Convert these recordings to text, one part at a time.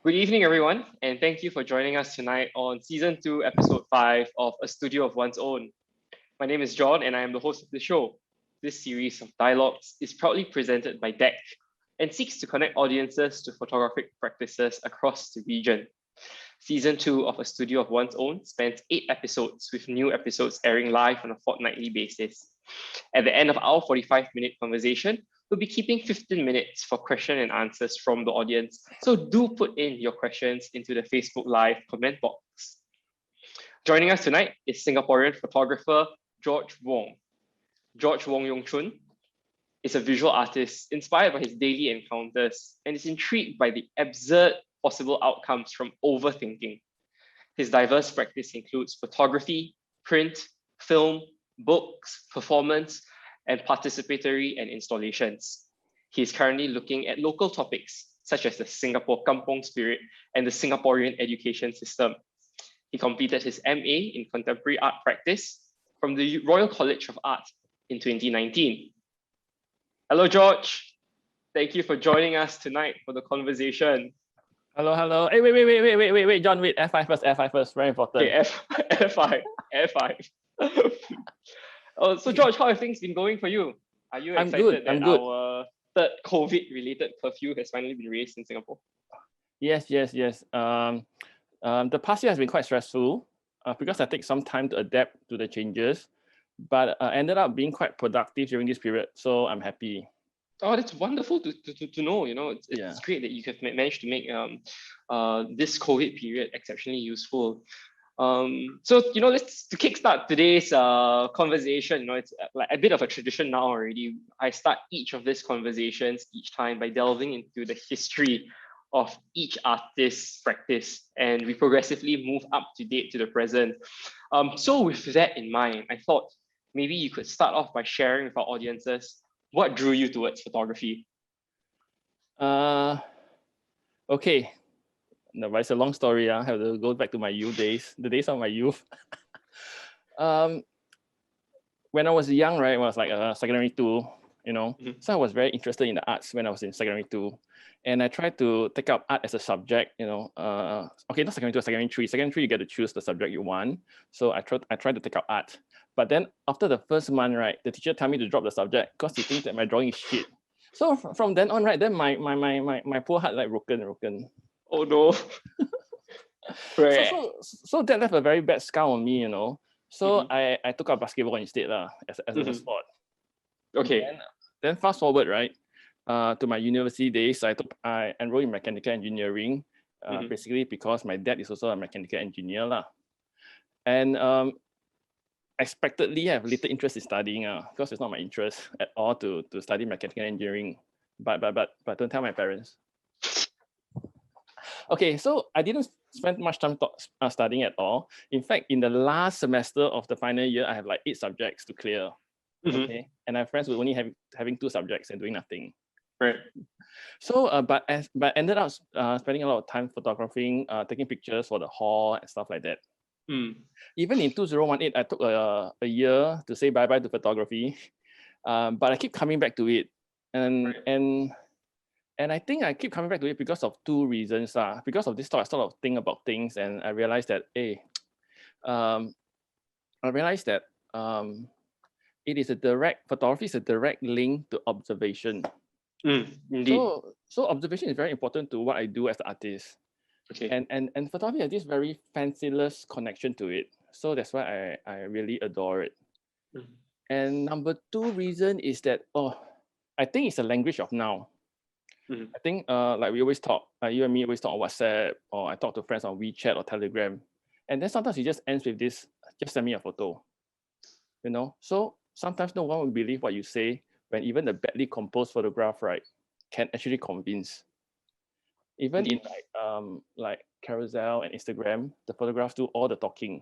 Good evening, everyone, and thank you for joining us tonight on Season 2, Episode 5 of A Studio of One's Own. My name is John, and I am the host of the show. This series of dialogues is proudly presented by DEC and seeks to connect audiences to photographic practices across the region. Season 2 of A Studio of One's Own spans 8 episodes, with new episodes airing live on a fortnightly basis. At the end of our 45-minute conversation, we'll be keeping 15 minutes for question and answers from the audience. So do put in your questions into the Facebook Live comment box. Joining us tonight is Singaporean photographer George Wong. George Wong Yong Chun is a visual artist inspired by his daily encounters and is intrigued by the absurd possible outcomes from overthinking. His diverse practice includes photography, print, film, books, performance, and participatory and installations. He is currently looking at local topics such as the Singapore kampung spirit and the Singaporean education system. He completed his MA in contemporary art practice from the Royal College of Art in 2019. Hello, George. Thank you for joining us tonight for the conversation. Hello. Hey, wait, John, wait. F5 first. Very important. Okay, F5. Oh, so George, how have things been going for you? Are you excited that our third COVID-related curfew has finally been raised in Singapore? Yes. The past year has been quite stressful because I take some time to adapt to the changes, but ended up being quite productive during this period. So I'm happy. Oh, that's wonderful to know. You know, it's great that you have managed to make this COVID period exceptionally useful. So let's to kickstart today's conversation. It's like a bit of a tradition now already. I start each of these conversations each time by delving into the history of each artist's practice, and we progressively move up to date to the present. So with that in mind, I thought maybe you could start off by sharing with our audiences what drew you towards photography. Okay. No, but it's a long story. I have to go back to my youth days, the days of my youth. When I was young, right, when I was like secondary 2, so I was very interested in the arts when I was in secondary 2. And I tried to take up art as a subject, not secondary 2, secondary 3. Secondary 3, you get to choose the subject you want. So I tried to take up art. But then after the first month, right, the teacher told me to drop the subject because he thinks that my drawing is shit. So from then on, right, then my poor heart like broken. Oh no. Right. So that left a very bad scar on me, So I took up basketball instead as a sport. Okay. Then fast forward, right, to my university days, I enrolled in mechanical engineering, basically because my dad is also a mechanical engineer. And expectedly I have little interest in studying because it's not my interest at all to study mechanical engineering. But don't tell my parents. Okay, so I didn't spend much time studying at all. In fact, in the last semester of the final year, I have like 8 subjects to clear. Okay, and I have friends who only having 2 subjects and doing nothing. Right. So, but ended up spending a lot of time photographing, taking pictures for the hall and stuff like that. Even in 2018, I took a year to say bye-bye to photography, but I keep coming back to it, and I think I keep coming back to it because of 2 reasons. Because of this thought, I sort of think about things, and I realized that, photography is a direct link to observation. Indeed. So observation is very important to what I do as an artist. Okay. And photography has this very fanciless connection to it. So that's why I really adore it. And number 2 reason is that, I think it's a language of now. I think like we always talk, you and me always talk on WhatsApp, or I talk to friends on WeChat or Telegram. And then sometimes it just ends with this, just send me a photo. So sometimes no one will believe what you say when even the badly composed photograph, right, can actually convince. Even in like Carousel and Instagram, the photographs do all the talking.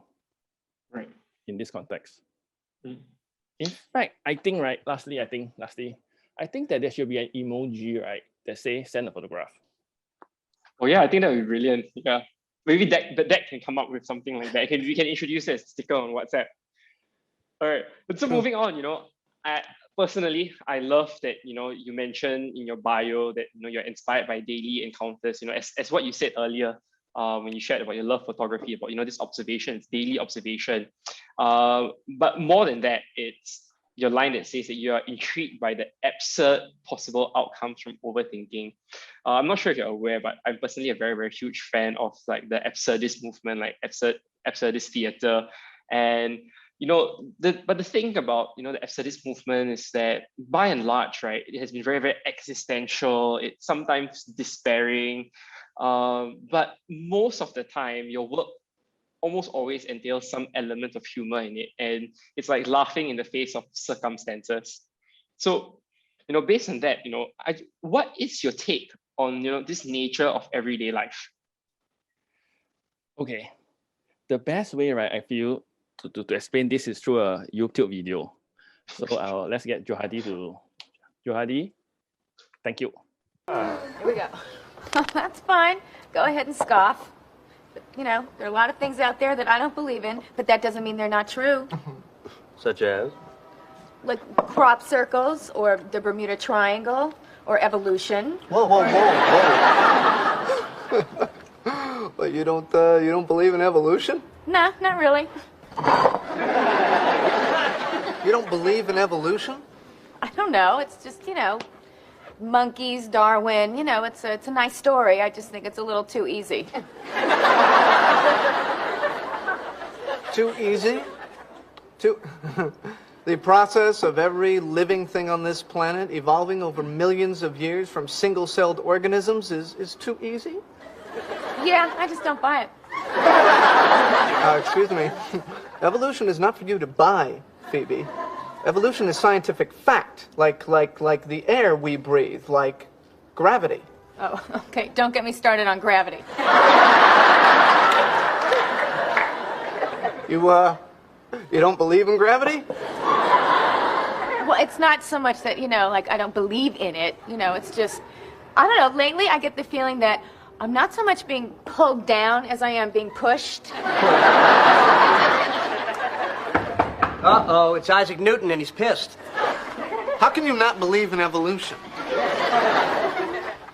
Right. In this context. In fact, I think, right, lastly, I think that there should be an emoji, right, that say send a photograph. Oh yeah, I think that would be brilliant. Yeah. Maybe that can come up with something like that. We can introduce it as a sticker on WhatsApp. All right. But so moving on, personally, I love that, you mentioned in your bio that, you're inspired by daily encounters, as what you said earlier, when you shared about your love photography, about, this observation, it's daily observation. But more than that, it's your line that says that you are intrigued by the absurd possible outcomes from overthinking. I'm not sure if you're aware, but I'm personally a very, very huge fan of like the absurdist movement, like absurdist theater. And but the thing about the absurdist movement is that by and large, right, it has been very, very existential. It's sometimes despairing, but most of the time, your work almost always entails some element of humor in it, and it's like laughing in the face of circumstances. So, based on that, what is your take on this nature of everyday life? Okay, the best way, right, I feel to explain this is through a YouTube video. So let's get Johadi to Johadi. Thank you. Here we go. That's fine. Go ahead and scoff. But, there are a lot of things out there that I don't believe in, but that doesn't mean they're not true. Such as? Like crop circles, or the Bermuda Triangle, or evolution. Whoa, whoa, whoa, whoa. But you don't believe in evolution? Nah, not really. You don't believe in evolution? I don't know. It's just, monkeys, Darwin, it's a nice story. I just think it's a little too easy. Too easy? The process of every living thing on this planet evolving over millions of years from single-celled organisms is too easy? Yeah, I just don't buy it. Excuse me. Evolution is not for you to buy, Phoebe. Evolution is scientific fact, like the air we breathe, like gravity. Oh, okay. Don't get me started on gravity. You don't believe in gravity? Well, it's not so much that, I don't believe in it. It's just, I don't know, lately I get the feeling that I'm not so much being pulled down as I am being pushed. Uh-oh, it's Isaac Newton and he's pissed. How can you not believe in evolution?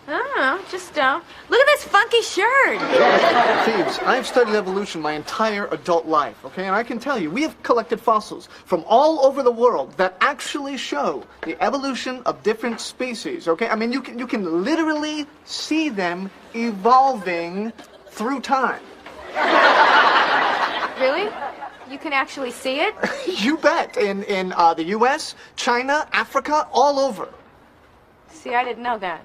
I don't know, just don't. Look at this funky shirt. Thieves, I've studied evolution my entire adult life, okay? And I can tell you, we have collected fossils from all over the world that actually show the evolution of different species, okay? I mean, you can literally see them evolving through time. Really? You can actually see it? You bet. In the U.S., China, Africa, all over. See, I didn't know that.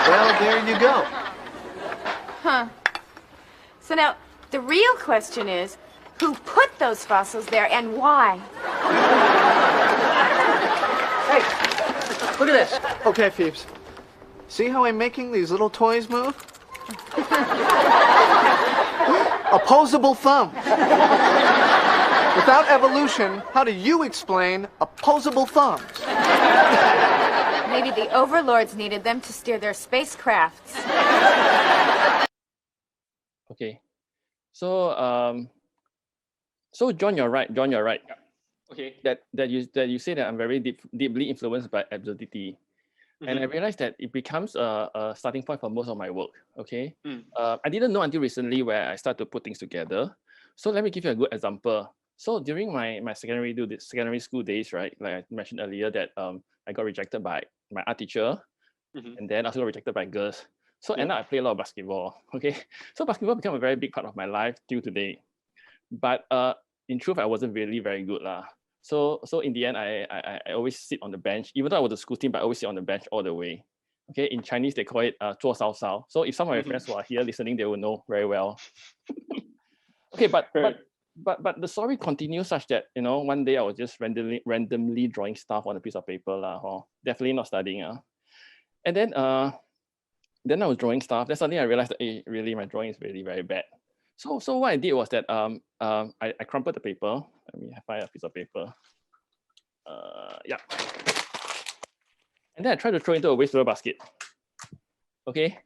Well, there you go. Huh. So now, the real question is, who put those fossils there and why? Hey, look at this. Okay, Phoebes. See how I'm making these little toys move? Opposable thumb. Without evolution, how do you explain opposable thumbs? Maybe the overlords needed them to steer their spacecrafts. Okay, so John, you're right. John, you're right. Okay. That you say that I'm very deeply influenced by absurdity. Mm-hmm. And I realized that it becomes a starting point for most of my work. Okay, I didn't know until recently where I started to put things together. So let me give you a good example. So during my secondary school days, right, like I mentioned earlier, that I got rejected by my art teacher, and then also got rejected by girls. So ended up I play a lot of basketball. Okay, so basketball became a very big part of my life till today. But in truth, I wasn't really very good lah. So in the end, I always sit on the bench. Even though I was a school team, but I always sit on the bench all the way. Okay, in Chinese they call it 做操操. So if some of my friends who are here listening, they will know very well. Okay, but the story continues such that one day I was just randomly drawing stuff on a piece of paper lah. Definitely not studying. And then I was drawing stuff. Then suddenly I realized that really my drawing is really very bad. So what I did was that I crumpled the paper. Let me find a piece of paper. Yeah. And then I tried to throw it into a wastepaper basket. Okay.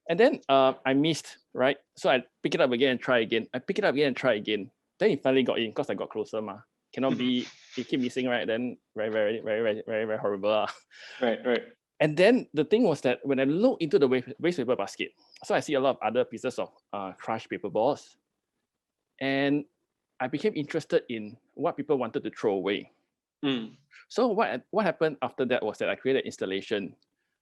And then I missed, right? So I pick it up again and try again. I pick it up again and try again. Then it finally got in because I got closer. cannot be, it keep missing, right? Then very horrible. Right. And then the thing was that when I look into the waste paper basket, so I see a lot of other pieces of crushed paper balls, and I became interested in what people wanted to throw away. So what happened after that was that I created an installation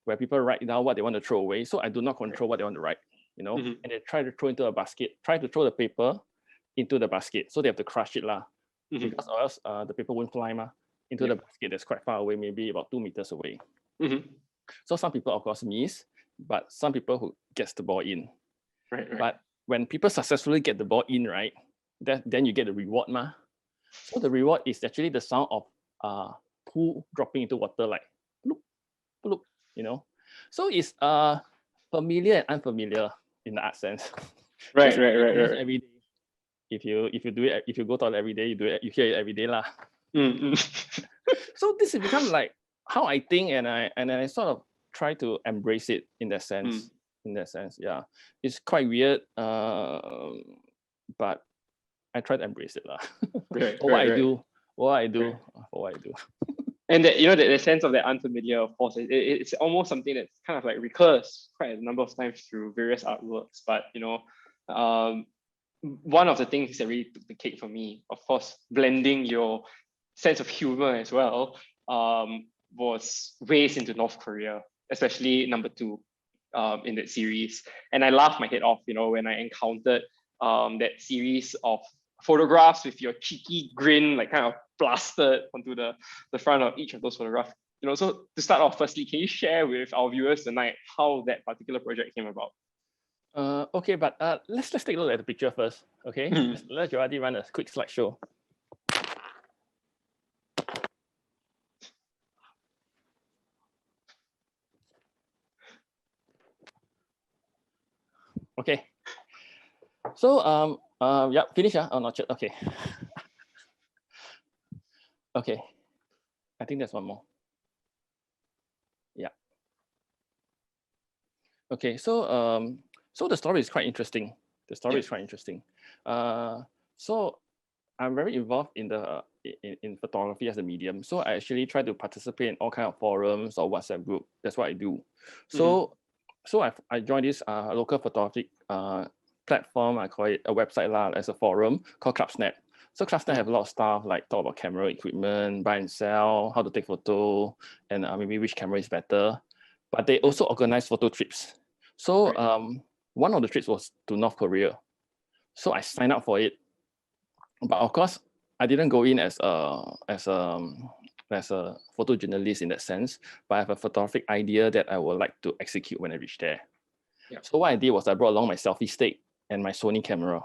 where people write down what they want to throw away. So I do not control what they want to write, and they try to throw into a basket, try to throw the paper into the basket. So they have to crush it because or else the paper won't fly into the basket that's quite far away, maybe about 2 meters away. So some people, of course, miss, but some people who gets the ball in. Right. But when people successfully get the ball in, right, then you get the reward, So the reward is actually the sound of poo dropping into water, like bloop, bloop, So it's familiar and unfamiliar in the art sense. Right. Every day. If you do it, if you go toilet every day, you do it, you hear it every day, lah. So this has become like how I think, and I sort of try to embrace it in that sense. Yeah, it's quite weird, but I try to embrace it, lah. What I do. And the sense of that unfamiliar, of course, it's almost something that's kind of like recurs quite a number of times through various artworks. But one of the things that really took the cake for me, of course, blending your sense of humor as well, was ways into North Korea, especially number 2 in that series. And I laughed my head off, when I encountered that series of photographs with your cheeky grin, like kind of plastered onto the front of each of those photographs. So to start off, firstly, can you share with our viewers tonight how that particular project came about? Okay, but let's take a look at the picture first. Okay, let Gerardi run a quick slideshow. Okay. So yeah, finish. Oh, not yet. Okay. Okay. I think there's one more. Yeah. Okay. So so the story is quite interesting. So I'm very involved in the in photography as a medium. So I actually try to participate in all kind of forums or WhatsApp group. That's what I do. So I joined this local photography platform. I call it a website as a forum called Clubsnet. So Clubsnet have a lot of stuff like talk about camera equipment, buy and sell, how to take photo, and maybe which camera is better. But they also organize photo trips. So one of the trips was to North Korea. So I signed up for it. But of course, I didn't go in as a photojournalist in that sense, but I have a photographic idea that I would like to execute when I reach there. So what I did was I brought along my selfie stick and my Sony camera.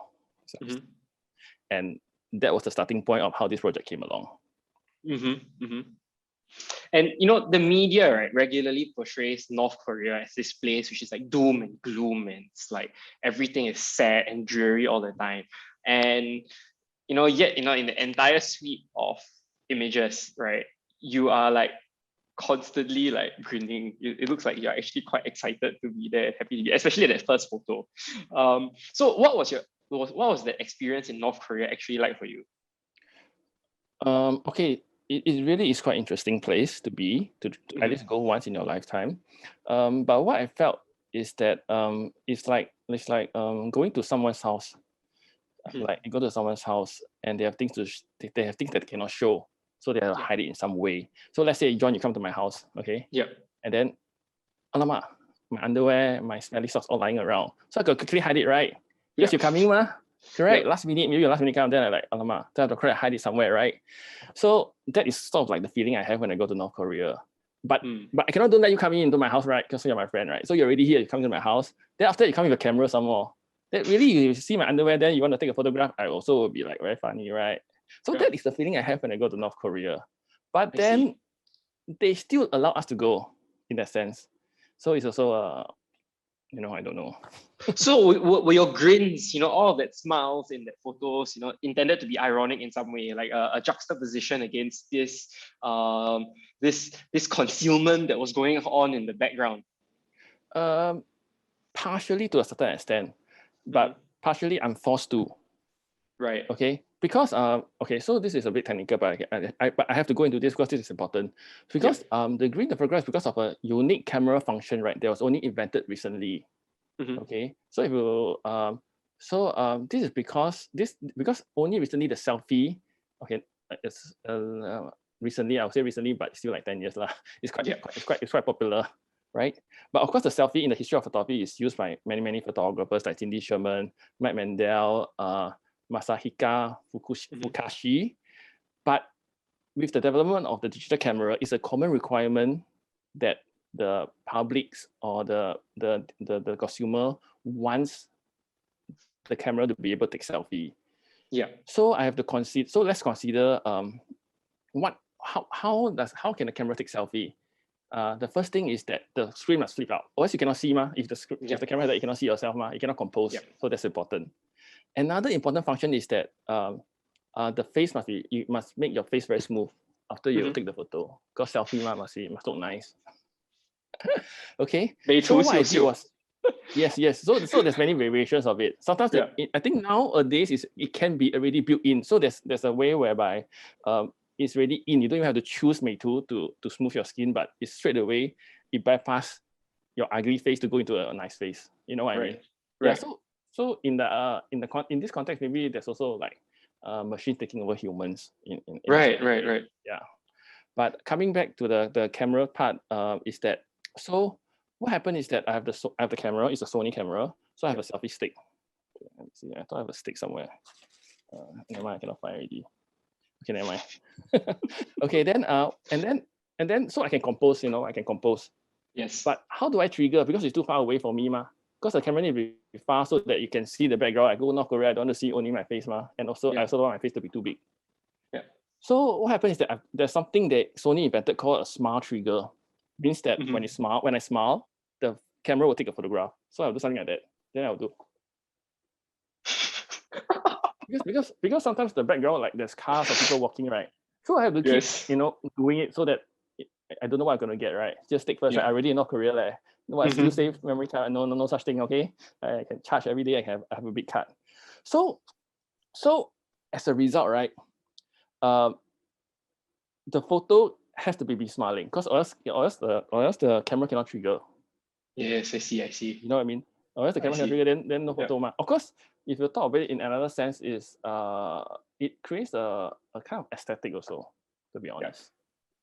And that was the starting point of how this project came along. And the media, right, regularly portrays North Korea as this place which is like doom and gloom, and it's like everything is sad and dreary all the time. And yet in the entire suite of images, right, you are like constantly like grinning. It looks like you're actually quite excited to be there, happy to be, especially that first photo. So what was the experience in North Korea actually like for you? Okay, it really is quite interesting place to be, to at least go once in your lifetime. But what I felt is that it's like going to someone's house. Like you go to someone's house and they have things that they cannot show, so they have to hide it in some way. So let's say, John, you come to my house, okay? And then, alamak, my underwear, my smelly socks all lying around. So I could quickly hide it, right? Because you're coming, correct? Last minute, maybe last minute come, then I like, alamak, then I have to correct, hide it somewhere, right? So that is sort of like the feeling I have when I go to North Korea. But I cannot don't let you come into my house, right? Because you're my friend, right? So you're already here, you come to my house. Then after you come with a camera some more. That really, you see my underwear, then you want to take a photograph, I also will be like very funny, right? So that is the feeling I have when I go to North Korea. But then they still allow us to go in that sense. So it's also, I don't know. So were your grins, all of that smiles in that photos, intended to be ironic in some way, like a juxtaposition against this this concealment that was going on in the background? Partially to a certain extent. But partially I'm forced to. Right. Okay, because okay, so this is a bit technical, but I have to go into this because this is important. Because the green photograph, because of a unique camera function, right? That was only invented recently. Okay, so if you this is because only recently the selfie, okay, it's recently, I would say recently, but still like 10 years lah. It's quite popular, right? But of course, the selfie in the history of photography is used by many photographers like Cindy Sherman, Mike Mandel, Masahika Fukashi. But with the development of the digital camera, it's a common requirement that the publics or the consumer wants the camera to be able to take selfie. Yeah. So I have to consider. So let's consider how can the camera take selfie? The first thing is that the screen must flip out, or else you cannot see ma. If the camera that you cannot see yourself ma, you cannot compose. So that's important. Another important function is that the face must be, you must make your face very smooth after you take the photo, because selfie must look nice. Okay. So what I did was, yes. So there's many variations of it. Sometimes I think nowadays it can be already built in. So there's a way whereby it's already in. You don't even have to choose Meitu to smooth your skin, but it's straight away it bypass your ugly face to go into a nice face. You know what I mean? Right. Yeah. So in this context, maybe there's also like machine taking over humans. Right. Yeah. But coming back to the camera part, is that, so what happened is that I have the camera. It's a Sony camera, so I have a selfie stick. Let me see. I thought I have a stick somewhere. Never mind. I cannot find already. Okay, never mind. Okay, then and then so I can compose. I can compose. Yes. But how do I trigger? Because it's too far away from me, ma. Because the camera need to be far so that you can see the background. I go North Korea, I don't want to see only my face, ma. And also I also don't want my face to be too big. Yeah. So what happens is that there's something that Sony invented called a smile trigger. Means that when I smile, the camera will take a photograph. So I'll do something like that. Then I'll do. because sometimes the background, like there's cars or people walking, right? So I have to keep doing it so that I don't know what I'm gonna get, right? Just take first. Right? I already in North Korea, like, what still save memory card? No such thing. Okay, I can charge every day. I have a big card. So as a result, right? The photo has to be smiling, because or else the camera cannot trigger. Yes, I see. You know what I mean? Or else the camera cannot trigger, then no photo. Of course, if you talk about it in another sense, is it creates a kind of aesthetic also, to be honest.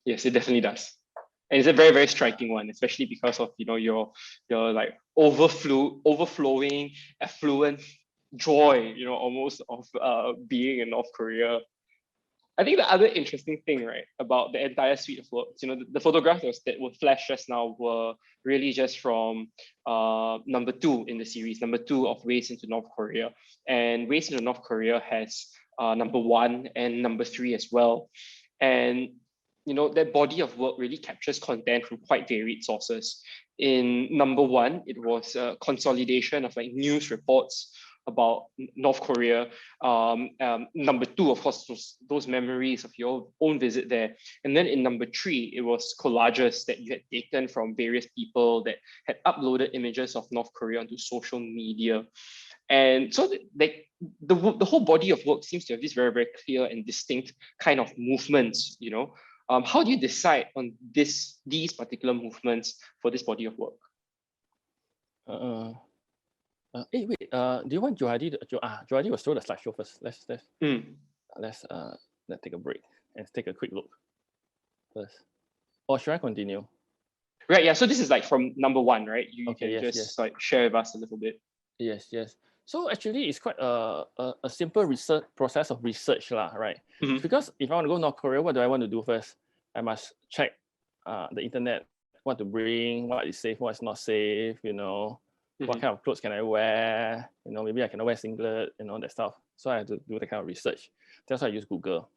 Yes, it definitely does. And it's a very, very striking one, especially because of your like overflowing, affluent joy, almost of being in North Korea. I think the other interesting thing, right, about the entire suite of works, the photographs that were flashed just now were really just from number 2 in the series, number 2 of Ways into North Korea. And Ways into North Korea has number 1 and number 3 as well. And that body of work really captures content from quite varied sources. In number 1, it was a consolidation of like news reports about North Korea. Number 2, of course, those memories of your own visit there. And then in number 3, it was collages that you had taken from various people that had uploaded images of North Korea onto social media. And so the whole body of work seems to have this very, very clear and distinct kind of movements, How do you decide on these particular movements for this body of work? Wait. Do you want Johadi? Johadi will show the slideshow first. Let's take a break and take a quick look first. Or should I continue? Right. Yeah. So this is like from number 1, right? You okay, can just like share with us a little bit. Yes. So actually, it's quite a simple process of research, lah, right? Because if I want to go North Korea, what do I want to do first? I must check the internet, what to bring, what is safe, what's not safe, what kind of clothes can I wear? Maybe I cannot wear singlet, that stuff. So I have to do that kind of research. That's why I use Google.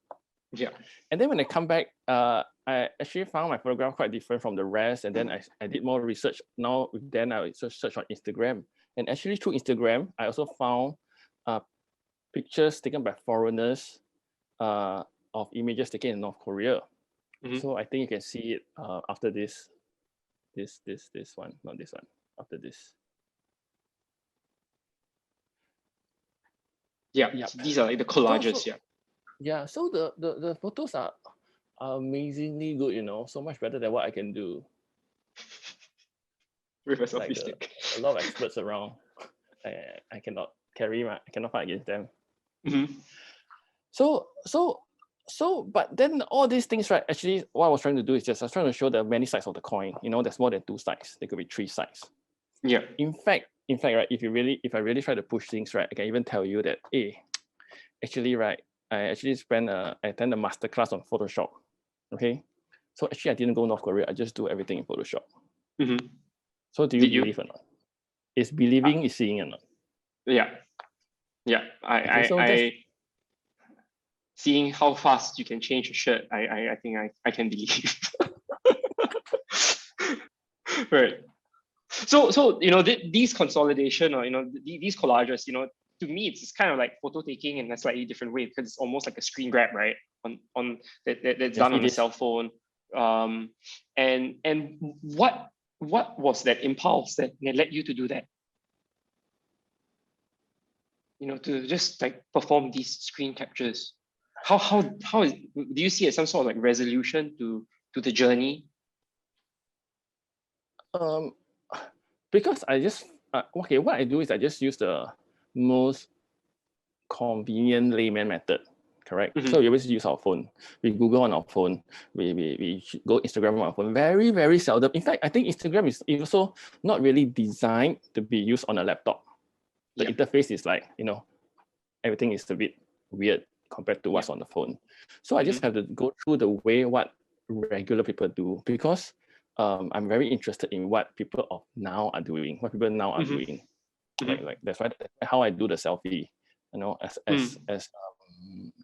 Yeah. And then when I come back, I actually found my photograph quite different from the rest. And then I did more research. Now, then I search on Instagram. And actually through Instagram, I also found pictures taken by foreigners of images taken in North Korea. So I think you can see it after this one, not this one, after this. Yeah, so these are like the collages. So the photos are amazingly good, so much better than what I can do. With a selfie stick. A lot of experts around. I cannot fight against them. Mm-hmm. But then all these things, right? Actually, what I was trying to do is I was trying to show the many sides of the coin. There's more than two sides. There could be three sides. Yeah. In fact, right, if I really try to push things, right, I can even tell you that, actually, right, I actually attend a masterclass on Photoshop. Okay. So actually, I didn't go North Korea. I just do everything in Photoshop. Mm-hmm. So do you believe or not? Is believing is seeing or not? Yeah. Yeah. I seeing how fast you can change a shirt, I think I can believe. Right. So these consolidation or these collages, to me it's kind of like photo taking in a slightly different way, because it's almost like a screen grab, right? On that's done on a cell phone. And what was that impulse that led you to do that? To just like perform these screen captures. How do you see it some sort of like resolution to the journey? Because I just what I do is I just use the most convenient layman method, correct? Mm-hmm. So we always use our phone. We Google on our phone. We go Instagram on our phone. Very, very seldom. In fact, I think Instagram is also not really designed to be used on a laptop. The interface is like, everything is a bit weird compared to what's on the phone. So I just have to go through the way what regular people do, because I'm very interested in what people of now are doing, what people now are doing. Like that's why how I do the selfie,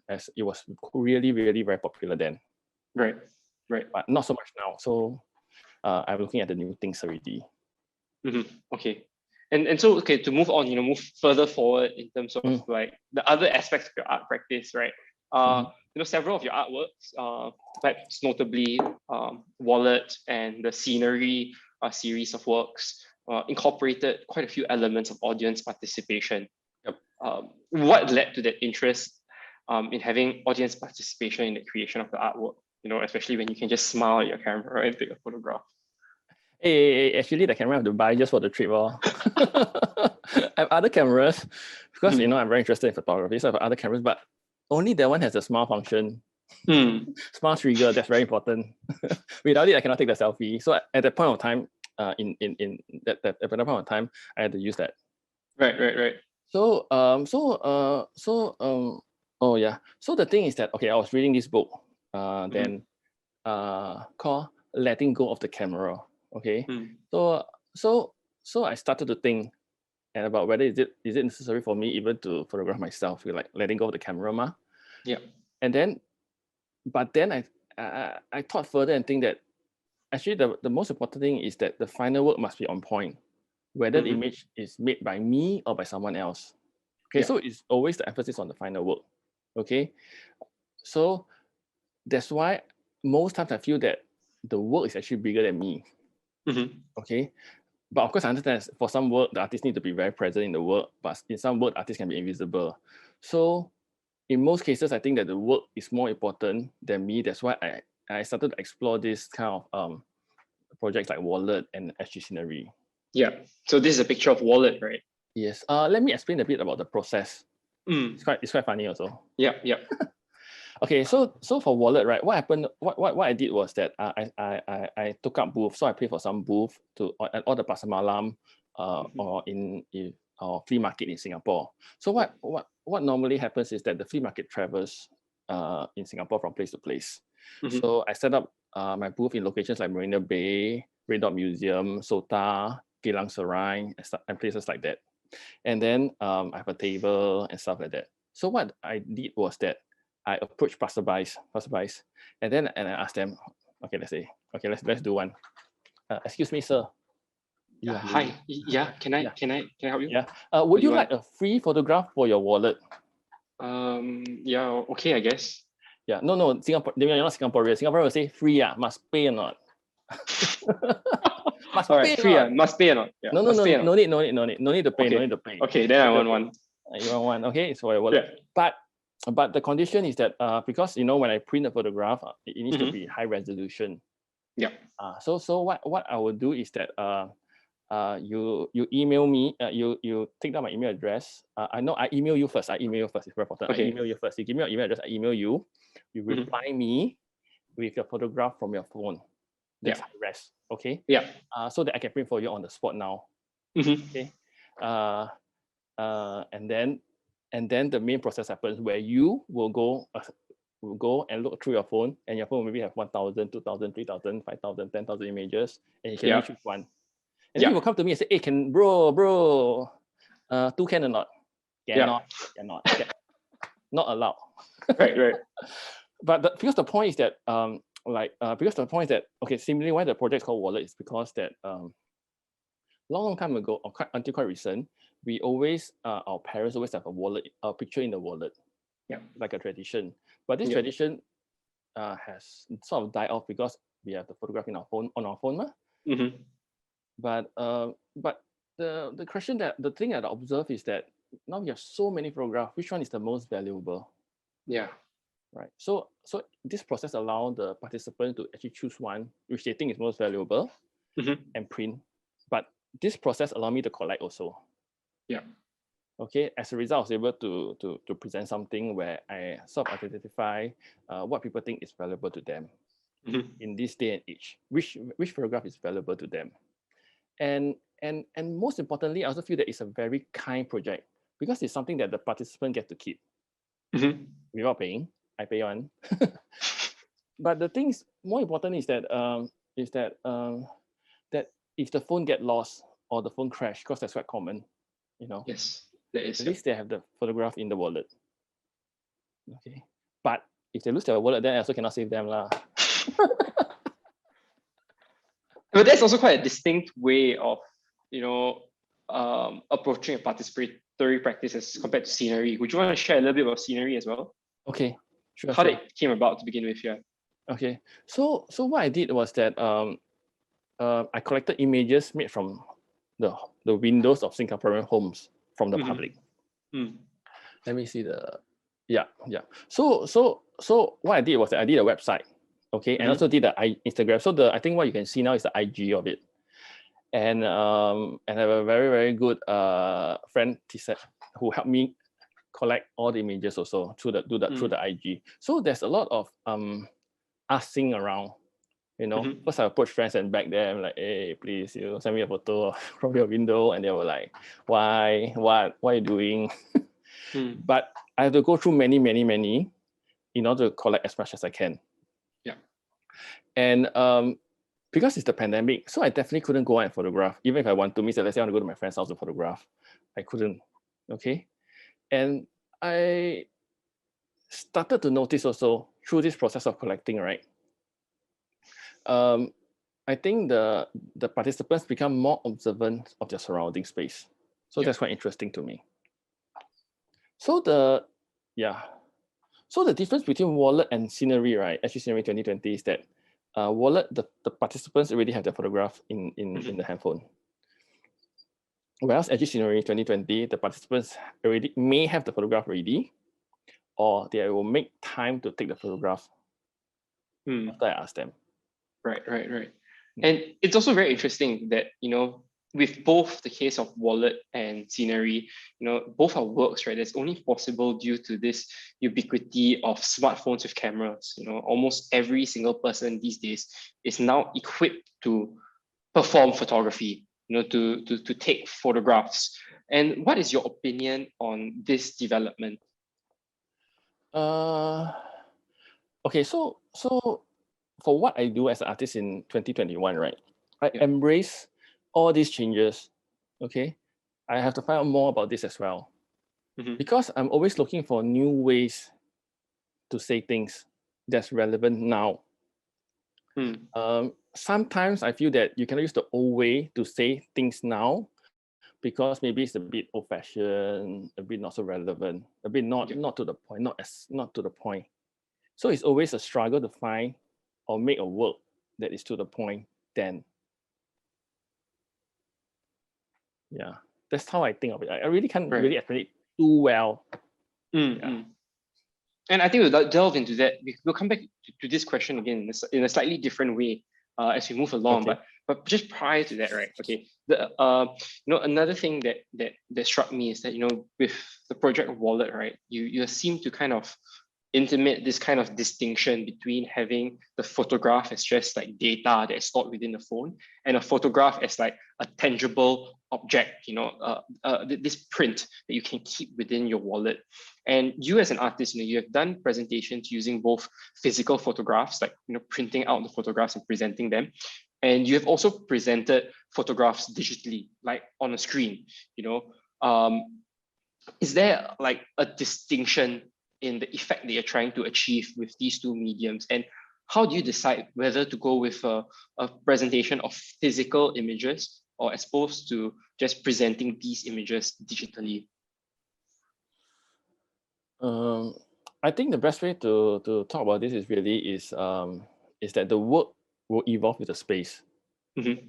as it was really, really very popular then. Right. But not so much now. So I'm looking at the new things already. Okay. And so, okay, to move on, move further forward in terms of like the other aspects of your art practice, right? Several of your artworks, perhaps notably Wallet and the Scenery series of works, incorporated quite a few elements of audience participation. Yep. What led to that interest in having audience participation in the creation of the artwork? Especially when you can just smile at your camera and take a photograph. Hey, actually, the camera I have to buy just for the trip. I have other cameras because I'm very interested in photography. So I have other cameras, but only that one has a smile function. Smile trigger, that's very important. Without it, I cannot take the selfie. So at that point of time, in that point of time, I had to use that. Right. So the thing is that, okay, I was reading this book, then called Letting Go of the Camera. Okay. So I started to think about whether is it necessary for me even to photograph myself, like letting go of the camera. Yeah. But then I thought further and think that actually the most important thing is that the final work must be on point, whether the image is made by me or by someone else. Okay. So it's always the emphasis on the final work. Okay. So that's why most times I feel that the work is actually bigger than me. Okay, but of course I understand for some work the artist need to be very present in the work, but in some work the artist can be invisible. So in most cases I think that the work is more important than me. That's why I started to explore this kind of projects like Wallet and SG Scenery. Yeah, so this is a picture of Wallet, right? Yes. Let me explain a bit about the process. It's quite funny also. Yeah. Okay, so for Wallet, right? What happened? What I did was that I took up booth. So I paid for some booth at all the Pasar Malam, or in flea market in Singapore. So what normally happens is that the flea market travels in Singapore from place to place. So I set up my booth in locations like Marina Bay, Red Dot Museum, Sota, Geylang Serai, and places like that. And then I have a table and stuff like that. So what I did was that I approached passerbys, and then I asked them, okay, let's do one. Excuse me, sir. Hi. Yeah. Can I help you? Yeah. Would you like a free photograph for your wallet? Yeah. Okay, I guess. Yeah. No. Singapore. You're not Singaporean. Singaporean will say free. Must pay or not. Must pay. Free. Must pay or not? Yeah. No need to pay. Okay. No need to pay. Okay, then I want one. You want one? Okay, it's for your wallet. Yeah. But the condition is that because when I print a photograph, it needs to be high resolution. Yeah. So what I will do is that you email me, you take down my email address. I email you first. It's very important. Okay. I email you first. You give me your email address, I email you. You reply me with your photograph from your phone. That's high res. Okay. Yeah. So that I can print for you on the spot now. Okay. And then the main process happens where you will go and look through your phone, and your phone maybe have 1,000, 2,000, 3,000, 5,000, 10,000 images, and you can only choose one. And then you will come to me and say, hey, bro, 2 can or not? Cannot. Not allowed. Right. But because the point is that similarly why the project is called Wallet is because that long time ago, or until quite recent, we always our parents always have a picture in the wallet, like a tradition. But this tradition has sort of died off because we have the photograph on our phone. But the question the thing that I observe is that now we have so many photographs. Which one is the most valuable? Yeah. Right. So this process allows the participant to actually choose one which they think is most valuable and print. But this process allows me to collect also. Yeah. Okay. As a result, I was able to present something where I sort of identify what people think is valuable to them in this day and age. Which photograph is valuable to them, and most importantly, I also feel that it's a very kind project because it's something that the participant get to keep without paying. I pay on. But the thing is, more important is that that if the phone get lost or the phone crash, because that's quite common, Yes, that is. At least they have the photograph in the wallet. Okay, but if they lose their wallet, then I also cannot save them lah. But that's also quite a distinct way of approaching a participatory practice as compared to scenery. Would you want to share a little bit about scenery as well? Okay, sure. How it came about to begin with, yeah. Okay, so what I did was that I collected images made from the windows of Singaporean homes from the public. Let me see yeah. So what I did was that I did a website, okay, and also did the Instagram. So I think what you can see now is the IG of it, and I have a very, very good friend who helped me collect all the images also through the IG. So there's a lot of asking around, First I approached friends and back there, I'm like, hey, please, send me a photo from your window, and they were like, why, what are you doing? But I have to go through many in order to collect as much as I can. Yeah. And because it's the pandemic, so I definitely couldn't go out and photograph. Even if I want to, let's say I want to go to my friend's house to photograph, I couldn't. Okay. And I started to notice also through this process of collecting, right? I think the participants become more observant of their surrounding space. So that's quite interesting to me. So the difference between wallet and scenery, right? Actually, scenery 2020 is that wallet, the participants already have their photograph in the handphone. Whereas actually scenery 2020, the participants already may have the photograph ready, or they will make time to take the photograph after I ask them. Right. And it's also very interesting that, with both the case of wallet and scenery, both our works, right, that's only possible due to this ubiquity of smartphones with cameras. Almost every single person these days is now equipped to perform photography, to take photographs. And what is your opinion on this development? Okay, so for what I do as an artist in 2021, right, I embrace all these changes. Okay, I have to find out more about this as well, because I'm always looking for new ways to say things that's relevant now. Sometimes I feel that you cannot use the old way to say things now, because maybe it's a bit old-fashioned, a bit not so relevant, a bit not to the point, not to the point. So it's always a struggle to find or make a work that is to the point then. Yeah, that's how I think of it. I really can't really explain it too well. And I think we'll delve into that. We'll come back to this question again in a slightly different way as we move along. Okay. But just prior to that, right? Okay. Another thing that struck me is that with the project wallet, right? You seem to kind of intimate this kind of distinction between having the photograph as just like data that's stored within the phone and a photograph as like a tangible object, this print that you can keep within your wallet. And you as an artist, you have done presentations using both physical photographs, like printing out the photographs and presenting them. And you have also presented photographs digitally, like on a screen, is there like a distinction in the effect that you're trying to achieve with these two mediums? And how do you decide whether to go with a presentation of physical images or as opposed to just presenting these images digitally? I think the best way to talk about this is that the work will evolve with the space,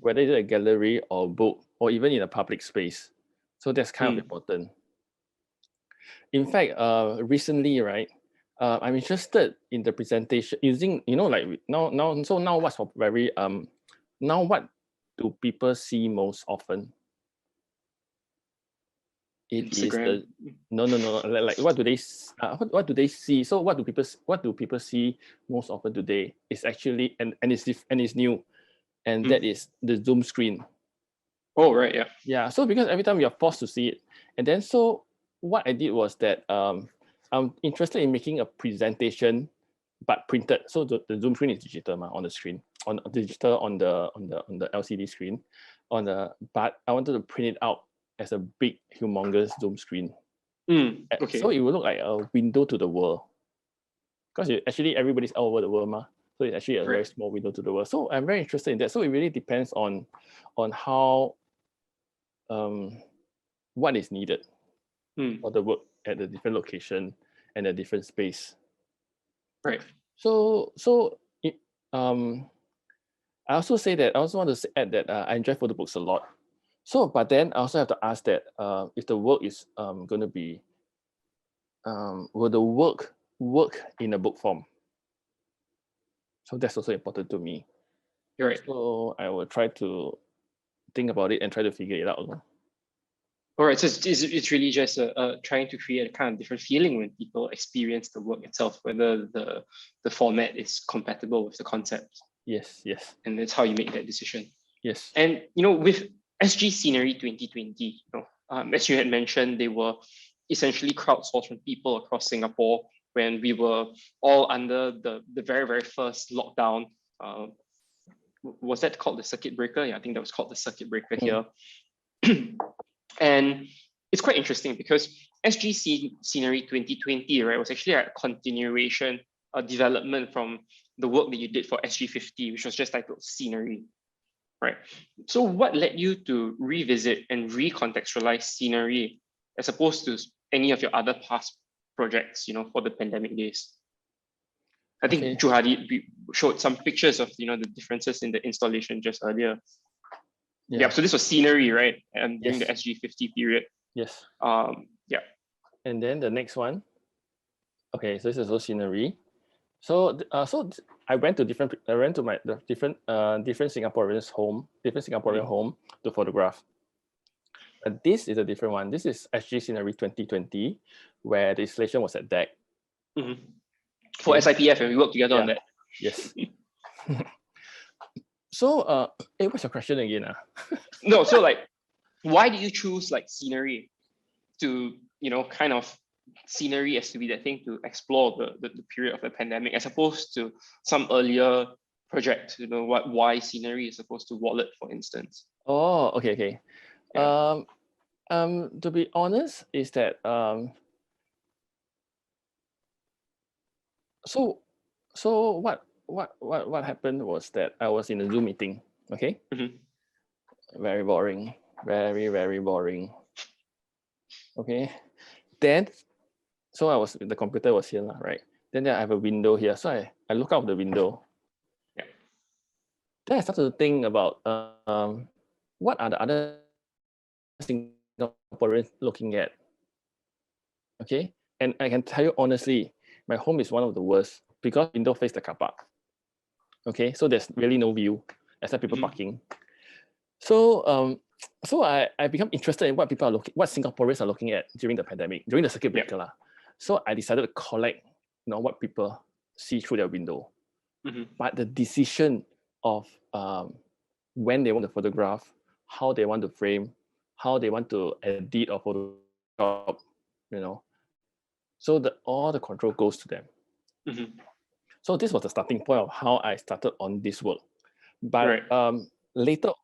whether it's a gallery or book or even in a public space. So that's kind of important. In fact, recently, right, I'm interested in the presentation using, like now. So now what's very now what do people see most often? It Instagram. is no. Like what do they see? So what do people see most often today? It's actually and it's new, and that is the Zoom screen. Oh right, yeah. Yeah. So because every time you're forced to see it, and then so what I did was that I'm interested in making a presentation, but printed. So the Zoom screen is digital on the screen, on digital on the LCD screen, but I wanted to print it out as a big, humongous Zoom screen. Okay. So it will look like a window to the world. Because actually everybody's all over the world, so it's actually a very small window to the world. So I'm very interested in that. So it really depends on how what is needed for the work at the different location and a different space. Right. So I also say that I also want to add that I enjoy photo books a lot. So, but then I also have to ask that if the work is going to be, will the work in a book form? So that's also important to me. You're right. So I will try to think about it and try to figure it out. All right, so it's really just trying to create a kind of different feeling when people experience the work itself, whether the format is compatible with the concept. Yes. And that's how you make that decision. Yes. And with SG Scenery 2020, as you had mentioned, they were essentially crowdsourced from people across Singapore when we were all under the very, very first lockdown. Was that called the circuit breaker? Yeah, I think that was called the circuit breaker here. And it's quite interesting because SG Scenery 2020, right, was actually a continuation, a development from the work that you did for SG50, which was just titled Scenery, right? So what led you to revisit and recontextualize Scenery as opposed to any of your other past projects, for the pandemic days? I think Juhadi showed some pictures of, the differences in the installation just earlier. Yeah, so this was Scenery, right? And during the SG50 period. Yes. Yeah. And then the next one. Okay, so this is also Scenery. So I went to different different Singaporeans' home, to photograph. But this is a different one. This is SG Scenery 2020, where the installation was at deck. For SIPF, and we worked together on that. Yes. So, what's your question again? No, so why did you choose Scenery to, kind of Scenery as to be that thing to explore the period of the pandemic as opposed to some earlier project, why Scenery as opposed to Wallet, for instance? Oh, okay. Yeah. To be honest, is that so what happened was that I was in a Zoom meeting, okay? Very boring, very, very boring. Okay, then so the computer was here, right? Then I have a window here, so I look out the window. Yeah. Then I started to think about what are the other Singaporeans looking at? Okay, and I can tell you honestly, my home is one of the worst because window face the car park. Okay, so there's really no view except people parking. So so I become interested in what people are what Singaporeans are looking at during the pandemic, during the circuit breaker. So I decided to collect, what people see through their window. But the decision of when they want to photograph, how they want to frame, how they want to edit or Photoshop, so all the control goes to them. So this was the starting point of how I started on this work. But later on,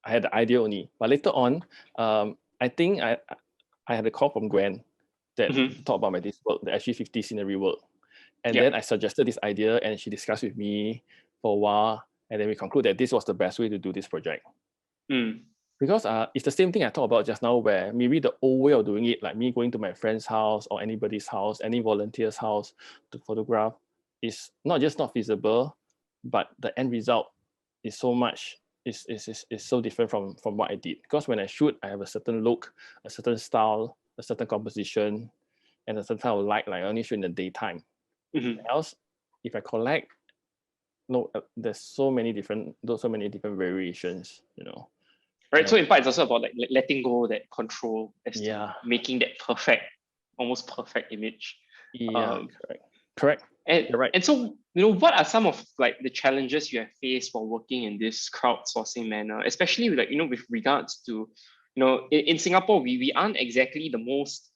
I had the idea only. But later on, I think I had a call from Gwen that talked about this work, the SG50 scenery work. And then I suggested this idea and she discussed with me for a while. And then we concluded that this was the best way to do this project. Because it's the same thing I talked about just now, where maybe the old way of doing it, like me going to my friend's house or anybody's house, any volunteer's house to photograph, is not just not feasible, but the end result is so much, is so different from what I did. Because when I shoot, I have a certain look, a certain style, a certain composition, and a certain kind of light, like I only shoot in the daytime. Else, if I collect, there's so many different variations, Right. So in part, it's also about like letting go that control as to making that almost perfect image. Correct. And you're right. And so, what are some of like the challenges you have faced while working in this crowdsourcing manner, especially with with regards to, in Singapore, we aren't exactly the most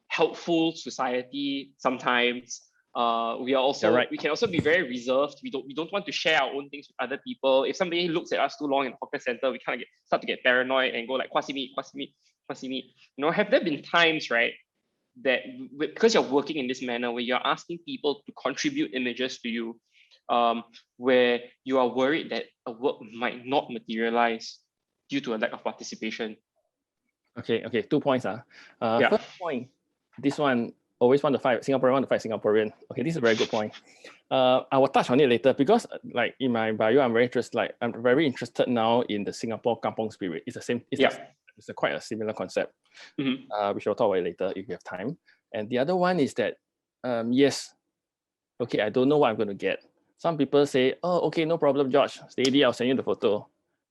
helpful society sometimes. We are also we can also be very reserved. We don't want to share our own things with other people. If somebody looks at us too long in the hawker center, we kind of start to get paranoid and go like, "Kwasi me." Have there been times, right, that because you're working in this manner where you're asking people to contribute images to you, where you are worried that a work might not materialize due to a lack of participation? Okay, 2 points. First point, this one, always want to fight Singaporean. Okay, this is a very good point. I will touch on it later because, like in my bio, I'm very interested now in the Singapore kampung spirit. It's the same. It's quite a similar concept, which we'll talk about later if you have time. And the other one is that, yes, okay, I don't know what I'm going to get. Some people say, "Oh, okay, no problem, George. Steady, I'll send you the photo."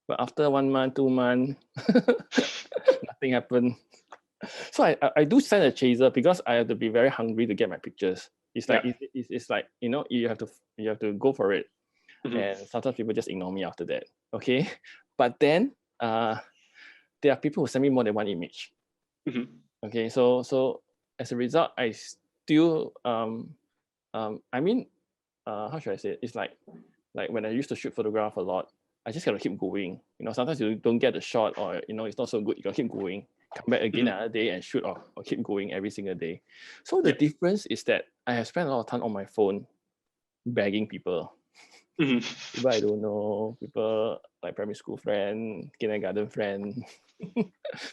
But after 1 month, 2 months, nothing happened. So I do send a chaser because I have to be very hungry to get my pictures. It's like it's like you have to go for it, and sometimes people just ignore me after that. Okay, but then there are people who send me more than one image. Okay, so as a result, I still I mean, how should I say it? It's like when I used to shoot photograph a lot, I just gotta keep going. Sometimes you don't get the shot, or it's not so good. You gotta keep going. Come back again another day and shoot or keep going every single day. So the difference is that I have spent a lot of time on my phone begging people. People I don't know, people like primary school friend, kindergarten friend,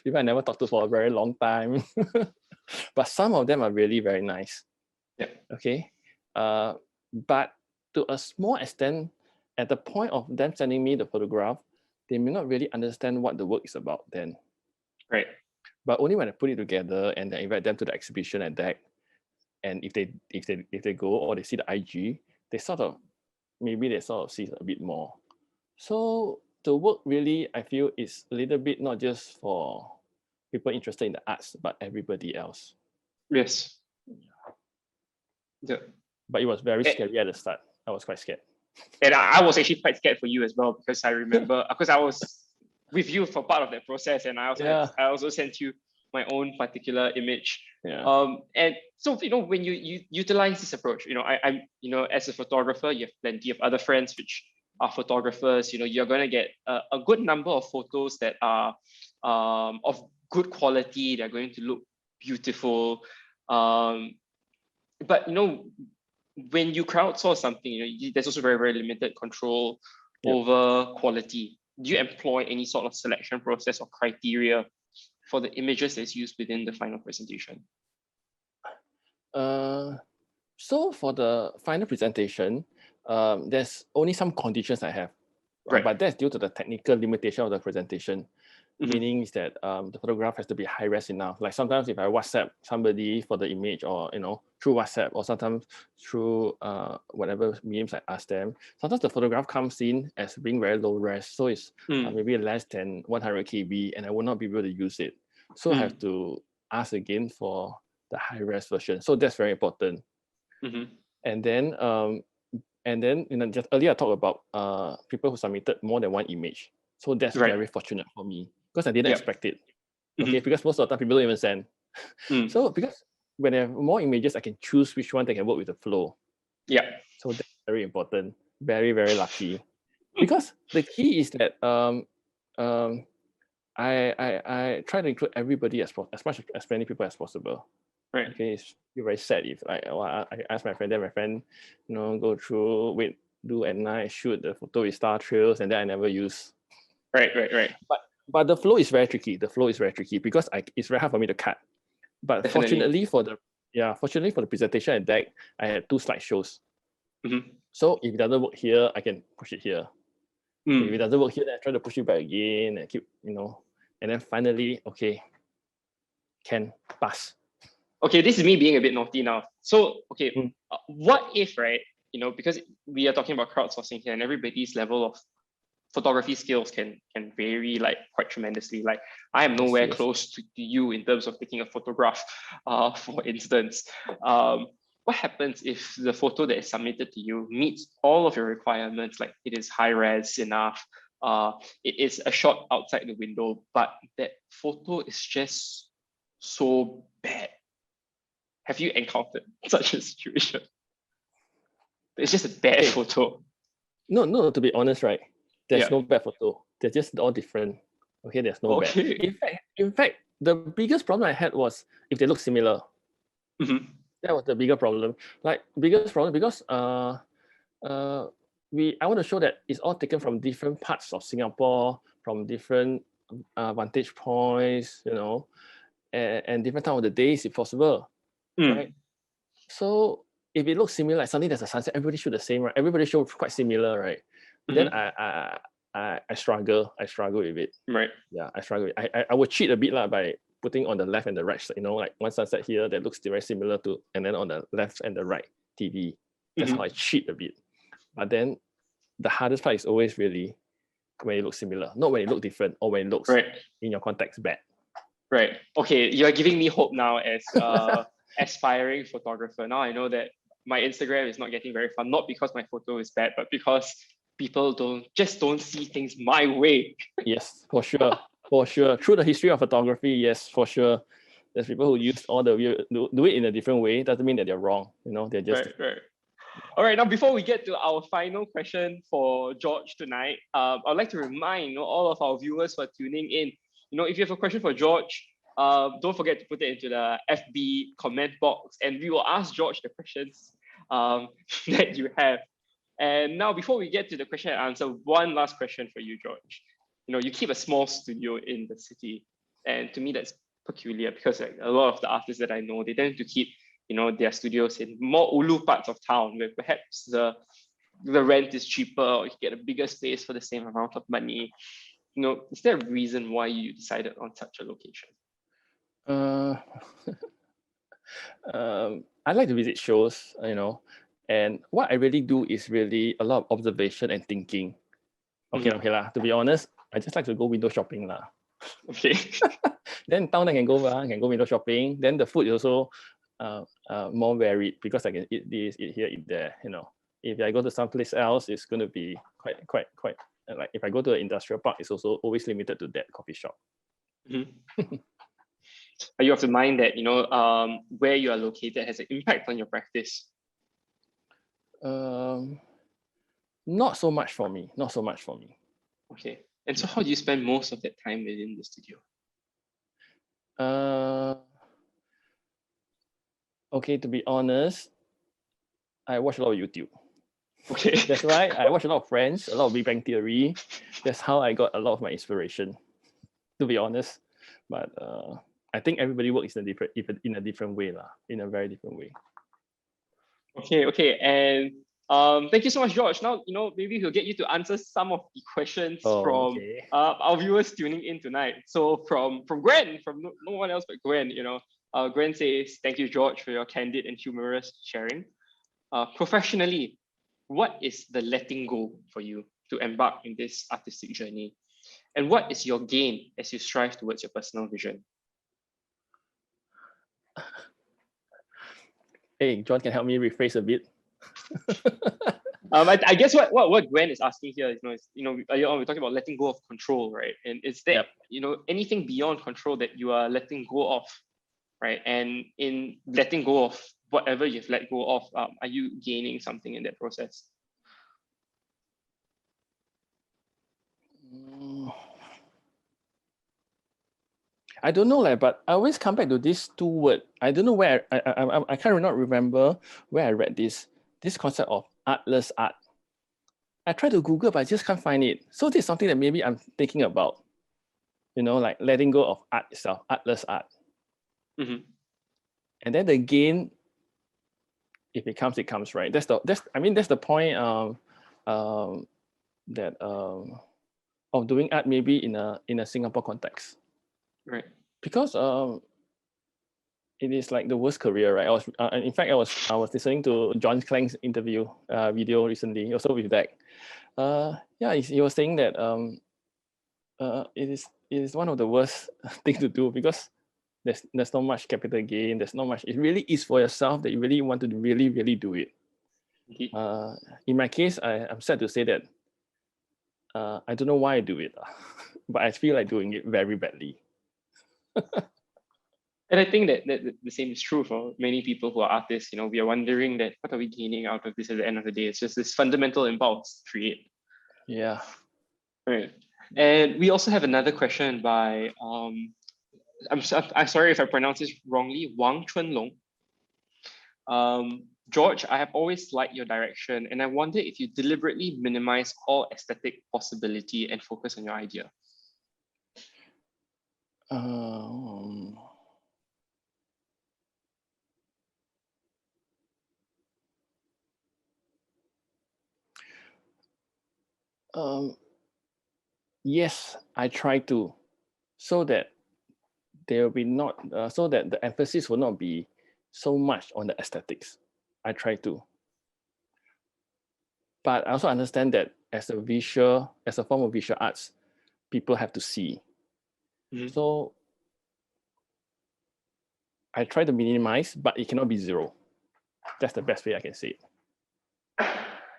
people I never talked to for a very long time. But some of them are really very nice. Okay. But to a small extent, at the point of them sending me the photograph, they may not really understand what the work is about then. Right. But only when I put it together and then invite them to the exhibition at DEC, and if they go or they see the IG, they sort of see a bit more. So the work really, I feel, is a little bit not just for people interested in the arts, but everybody else. Yes. But it was very scary at the start. I was quite scared. And I was actually quite scared for you as well, because I remember, because I was with you for part of that process, and I also sent you my own particular image. And so when you utilize this approach, I as a photographer, you have plenty of other friends which are photographers. You're going to get a good number of photos that are of good quality. They're going to look beautiful. But when you crowdsource something, there's also very, very limited control over quality. Do you employ any sort of selection process or criteria for the images that's used within the final presentation? So for the final presentation, there's only some conditions I have, but that's due to the technical limitation of the presentation. meaning is that the photograph has to be high res enough. Like sometimes if I WhatsApp somebody for the image, or through WhatsApp, or sometimes through whatever mediums I ask them, sometimes the photograph comes in as being very low res, so it's maybe less than 100 KB, and I will not be able to use it. So I have to ask again for the high res version. So that's very important. And then just earlier I talked about people who submitted more than one image. So that's very fortunate for me, because I didn't expect it. Okay, because most of the time people don't even send. So because when I have more images, I can choose which one that can work with the flow. Yeah. So that's very important. Very, very lucky. Because the key is that I try to include everybody as many people as possible. Right. Okay, it's very sad if I ask my friend, then my friend, go through, do at night, shoot the photo with star trails, and then I never use. Right. But the flow is very tricky. Because it's very hard for me to cut. But Definitely. fortunately for the presentation at deck, I had 2 slideshows. So if it doesn't work here, I can push it here. If it doesn't work here, then I try to push it back again and keep, and then finally, okay, can pass. Okay, this is me being a bit naughty now. So, okay, what if, right, because we are talking about crowdsourcing here, and everybody's level of photography skills can vary like quite tremendously. Like I am nowhere close to you in terms of taking a photograph, for instance. What happens if the photo that is submitted to you meets all of your requirements, like it is high res enough, it is a shot outside the window, but that photo is just so bad? Have you encountered such a situation? It's just a bad photo. No, to be honest, right? There's no bad photo. They're just all different. Okay, there's no bad. In fact, the biggest problem I had was if they look similar. That was the bigger problem. Because I want to show that it's all taken from different parts of Singapore, from different vantage points, and different time of the days if possible. Right? So if it looks similar, like suddenly there's a sunset, everybody shoot the same, right? Everybody show quite similar, right? Then I struggle with it. Right. Yeah, I struggle. I would cheat a bit by putting on the left and the right, like one sunset here that looks very similar to, and then on the left and the right TV. That's how I cheat a bit. But then the hardest part is always really when it looks similar, not when it looks different or when it looks in your context bad. Right. Okay, you're giving me hope now as aspiring photographer. Now I know that my Instagram is not getting very fun, not because my photo is bad, but because people don't see things my way. Yes, for sure. For sure. Through the history of photography, yes, for sure. There's people who use all the do it in a different way. Doesn't mean that they're wrong. They're just right. All right, now before we get to our final question for George tonight, I'd like to remind all of our viewers who are tuning in, if you have a question for George, don't forget to put it into the FB comment box, and we will ask George the questions that you have. And now, before we get to the question and answer, one last question for you, George. You keep a small studio in the city, and to me that's peculiar because like a lot of the artists that I know, they tend to keep their studios in more ulu parts of town where perhaps the rent is cheaper, or you get a bigger space for the same amount of money. Is there a reason why you decided on such a location? I like to visit shows, and what I really do is really a lot of observation and thinking. Okay lah. To be honest, I just like to go window shopping lah. Okay. Then town I can go window shopping. Then the food is also more varied because I can eat this, eat here, eat there. If I go to someplace else, it's going to be quite like if I go to an industrial park, it's also always limited to that coffee shop. You have to mind that where you are located has an impact on your practice. Not so much for me. Okay. And so how do you spend most of that time within the studio? Okay, to be honest, I watch a lot of YouTube. Okay. That's right. I watch a lot of Friends, a lot of Big Bang Theory. That's how I got a lot of my inspiration, to be honest. But I think everybody works in a different way, in a very different way. Okay. And Thank you so much, George. Now, maybe we'll get you to answer some of the questions from okay. our viewers tuning in tonight. So from Gwen, from no one else but Gwen, Gwen says, thank you, George, for your candid and humorous sharing. Professionally, what is the letting go for you to embark in this artistic journey? And what is your gain as you strive towards your personal vision? Hey, John, can help me rephrase a bit? I guess what Gwen is asking here is, earlier on we're talking about letting go of control, right? And is that, anything beyond control that you are letting go of, right? And in letting go of whatever you've let go of, are you gaining something in that process? I don't know, but I always come back to these two words. I don't know where I can't not remember where I read this concept of artless art. I try to Google, but I just can't find it. So this is something that maybe I'm thinking about, like letting go of art itself, artless art. Mm-hmm. And then the gain, if it comes, right? That's the point of doing art maybe in a Singapore context. Right. Because it is like the worst career, right? In fact, I was listening to John Clang's interview video recently, also with Dak. He was saying that it is one of the worst things to do because there's not much capital gain. There's not much. It really is for yourself that you really want to really, really do it. In my case, I'm sad to say that I don't know why I do it, but I feel like doing it very badly. And I think that the same is true for many people who are artists. We are wondering that what are we gaining out of this at the end of the day? It's just this fundamental impulse to create. Yeah. Right. And we also have another question by I'm sorry if I pronounce this wrongly, Wang Chunlong. George, I have always liked your direction, and I wonder if you deliberately minimize all aesthetic possibility and focus on your idea. Yes, I try to, so that there will be so that the emphasis will not be so much on the aesthetics. I try to, but I also understand that as a form of visual arts, people have to see. Mm-hmm. So I try to minimize, but it cannot be zero. That's the best way I can say it.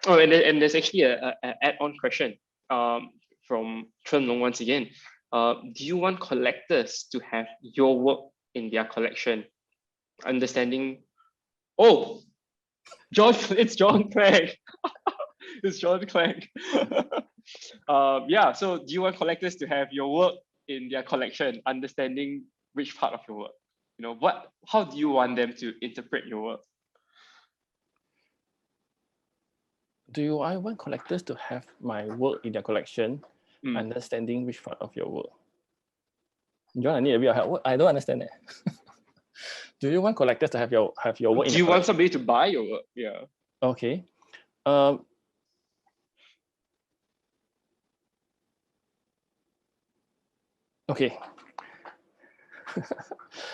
Oh, and there's actually a add-on question from Chun Long once again. Do you want collectors to have your work in their collection? Understanding. Oh, it's John Clegg. It's John Clegg. So do you want collectors to have your work in their collection, understanding which part of your work? How do you want them to interpret your work? Do I want collectors to have my work in their collection, understanding which part of your work? John, I need a bit of help. I don't understand that. Do you want collectors to have your work? Do you want somebody to buy your work? Yeah. Okay. Okay.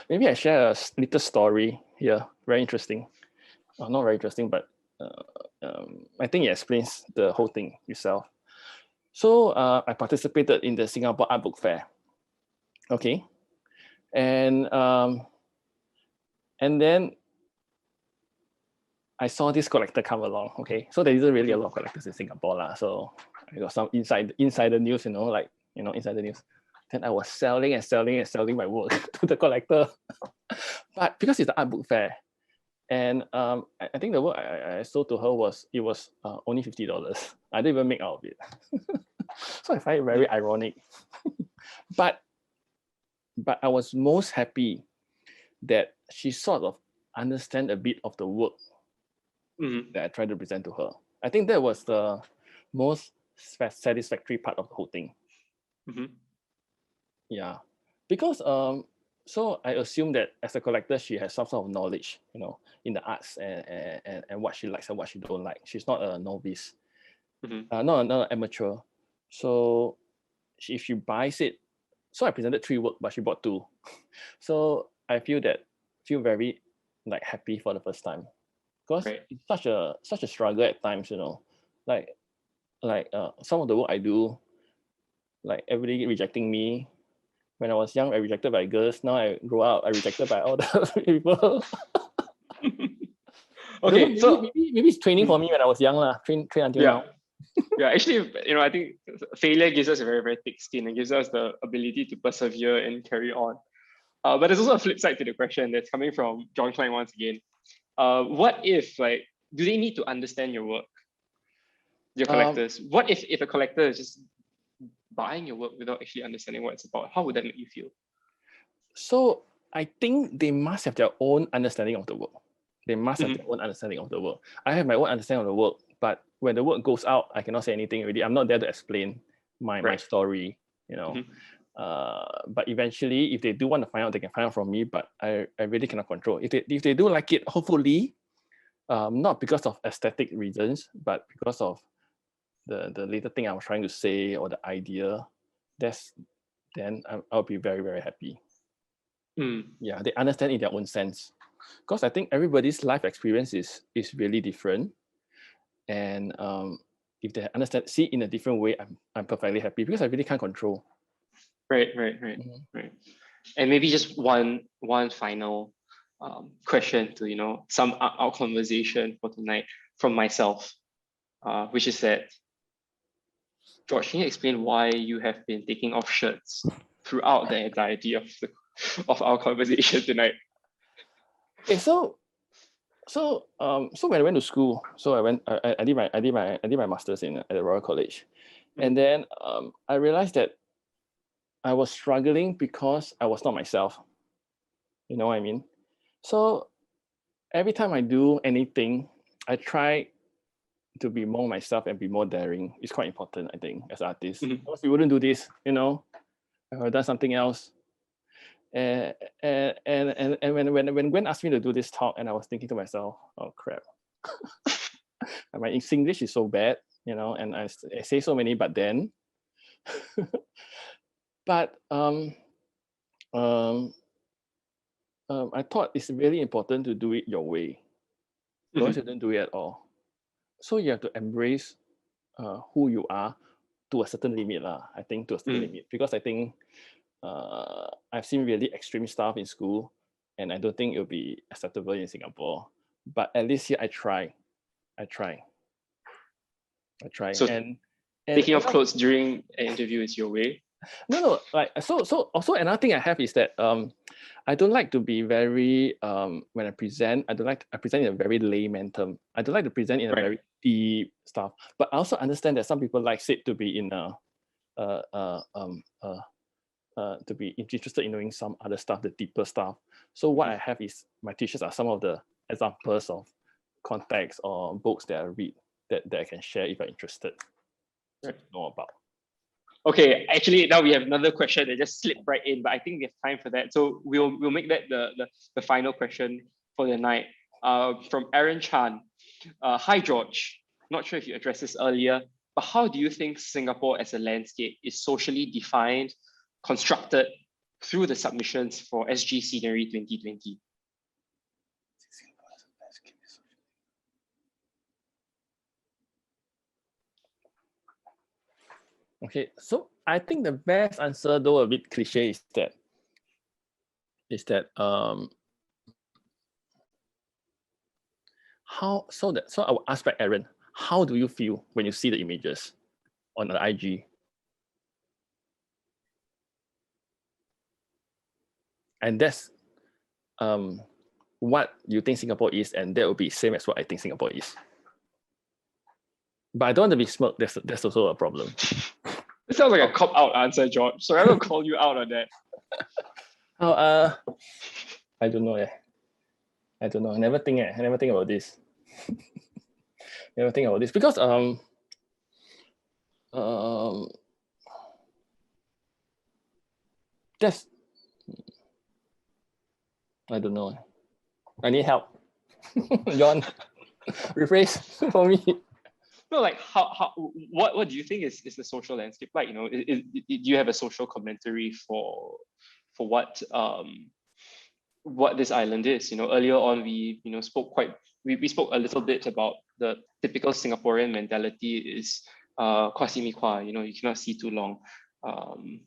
Maybe I share a little story here. Very interesting. Not very interesting, but I think it explains the whole thing itself. So I participated in the Singapore Art Book Fair. Okay. And then I saw this collector come along. Okay. So there isn't really a lot of collectors in Singapore. So I got some insider news, insider news. Then I was selling my work to the collector. But because it's the art book fair, and I think the work I sold to her was only $50. I didn't even make out of it. So I find it very ironic. But I was most happy that she sort of understand a bit of the work that I tried to present to her. I think that was the most satisfactory part of the whole thing. Yeah, because so I assume that as a collector, she has some sort of knowledge, you know, in the arts and what she likes and what she don't like. She's not a novice, not an amateur. So if she buys it, so I presented 3 work, but she bought 2. So I feel very like happy for the first time, because it's such a struggle at times, you know, like some of the work I do, like everybody rejecting me. When I was young, I rejected by girls. Now I grow up, I rejected by all the people. Okay, know, maybe it's training for me when I was young, train until now. Yeah, actually, you know, I think failure gives us a very, very thick skin and gives us the ability to persevere and carry on. But there's also a flip side to the question that's coming from John Klein once again. What if, like, do they need to understand your work, your collectors? What if a collector is just buying your work without actually understanding what it's about? How would that make you feel? So I think they must have their own understanding of the work. They must have their own understanding of the work. I have my own understanding of the work, but when the work goes out, I cannot say anything already. I'm not there to explain my story, you know. But eventually, if they do want to find out, they can find out from me, but I really cannot control. If they do like it, hopefully, not because of aesthetic reasons, but because of the little thing I was trying to say or the idea, then I'll be very, very happy. Yeah, they understand in their own sense. Because I think everybody's life experience is really different. And if they understand, see in a different way, I'm perfectly happy, because I really can't control. Right. And maybe just one final question to, you know, sum up our conversation for tonight from myself, which is that, George, can you explain why you have been taking off shirts throughout the entirety of our conversation tonight? Okay, so when I went to school, so I did my master's at the Royal College, and then I realized that I was struggling because I was not myself. You know what I mean? So every time I do anything, I try to be more myself and be more daring. It's quite important, I think, as artists. Because we wouldn't do this, you know, I would have done something else. And when Gwen asked me to do this talk, and I was thinking to myself, oh crap, my English is so bad, you know, and I say so many but then. But I thought it's really important to do it your way. Otherwise you don't do it at all. So you have to embrace who you are to a certain limit, I think, to a certain limit. Because I think I've seen really extreme stuff in school, and I don't think it'll be acceptable in Singapore. But at least here I try. So and taking off clothes during an interview is your way? No, like so also another thing I have is that I don't like to be very when I present, I present in a very layman term. I don't like to present in a very deep stuff. But I also understand that some people likes it to be in to be interested in knowing some other stuff, the deeper stuff. So what I have is my teachers are some of the examples of contexts or books that I read that I can share if I'm interested to know about. Okay, actually now we have another question that just slipped right in, but I think we have time for that. So we'll make that the final question for the night. From Aaron Chan. Hi George. Not sure if you addressed this earlier, but how do you think Singapore as a landscape is socially defined, constructed through the submissions for SG Scenery 2020? Okay, so I think the best answer, though a bit cliche, is that so I will ask back Aaron, how do you feel when you see the images on the IG? And that's what you think Singapore is, and that will be same as what I think Singapore is. But I don't want to be smart. That's also a problem. It sounds like a cop-out answer, George. So I will call you out on that. I don't know. I don't know. I never think about this. Never think about this because I don't know. I need help. John, rephrase for me. No, like what do you think is the social landscape like? Do you have a social commentary for what this island is? Earlier on we we spoke a little bit about the typical Singaporean mentality is kwasi mi kwa, you cannot see too long.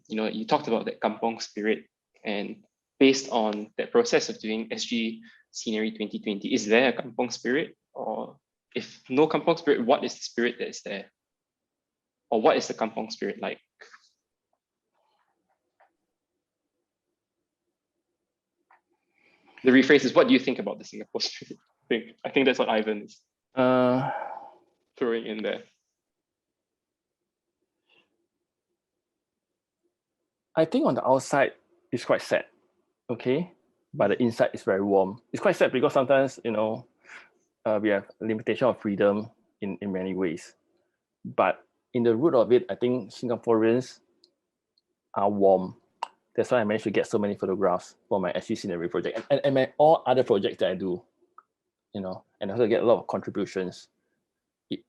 You talked about that kampung spirit, and based on that process of doing SG Scenery 2020, is there a kampung spirit? Or if no kampung spirit, what is the spirit that is there? Or what is the kampung spirit like? The rephrase is, what do you think about the Singapore spirit thing? I think that's what Ivan is throwing in there. I think on the outside, it's quite sad, okay? But the inside is very warm. It's quite sad because sometimes, we have a limitation of freedom in many ways. But in the root of it, I think Singaporeans are warm. That's why I managed to get so many photographs for my SG Scenery project and my all other projects that I do, and also get a lot of contributions,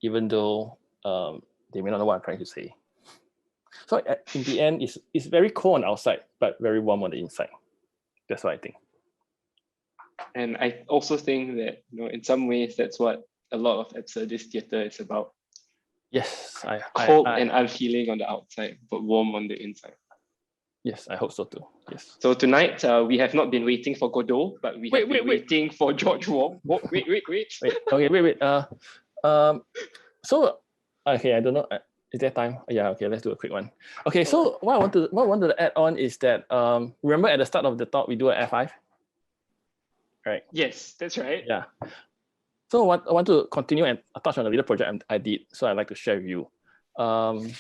even though they may not know what I'm trying to say. So in the end, it's very cold on the outside, but very warm on the inside. That's what I think. And I also think that, in some ways, that's what a lot of absurdist theatre is about. Yes, cold and unfeeling on the outside, but warm on the inside. Yes, I hope so too. Yes. So tonight, we have not been waiting for Godot, but we have been waiting for George Wong. Wait. Okay, wait. So, okay, I don't know. Is there time? Yeah, okay, let's do a quick one. Okay, so what I wanted to add on is that, remember at the start of the talk, we do an F5? Right? Yes, that's right. Yeah. So I want to continue and touch on a little project I did. So I'd like to share with you. I'm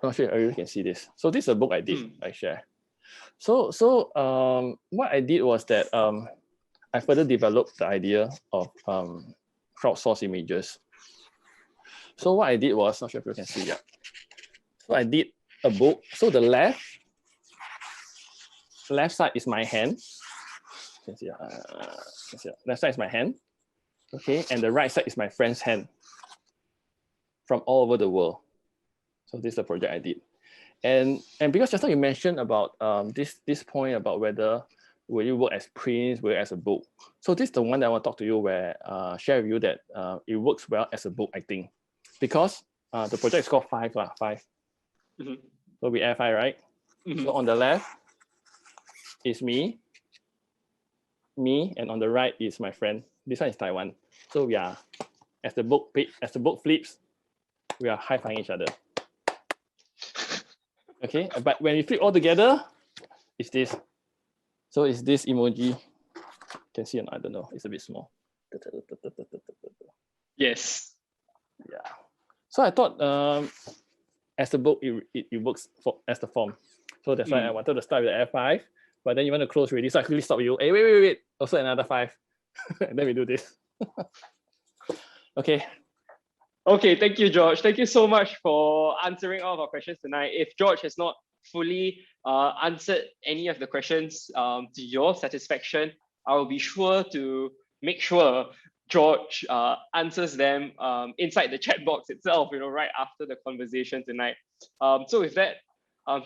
not sure if you can see this. So this is a book I did, I share. So what I did was that I further developed the idea of crowdsourced images. So what I did was, not sure if you can see yet. So I did a book. So the left side is my hand. You can see, left side is my hand. Okay, and the right side is my friend's hand from all over the world. So this is the project I did. And because just now you mentioned about this point about whether will you work as prints, will as a book. So this is the one that I want to talk to you where share with you that it works well as a book, I think. Because the project is called 5. Mm-hmm. So we add 5, right? Mm-hmm. So on the left is me, and on the right is my friend. This one is Taiwan. So we are, as the book flips, we are high-fiving each other. Okay, but when we flip all together, it's this. So it's this emoji. You can see, I don't know, it's a bit small. Yes. Yeah. So I thought as the book, it works as the form. So that's why I wanted to start with the F5, but then you want to close already. So I quickly stop you. Hey, wait. Also another 5. And then we do this. Okay. Okay, thank you, George. Thank you so much for answering all of our questions tonight. If George has not fully answered any of the questions to your satisfaction, I will be sure to make sure George answers them inside the chat box itself, right after the conversation tonight. So with that,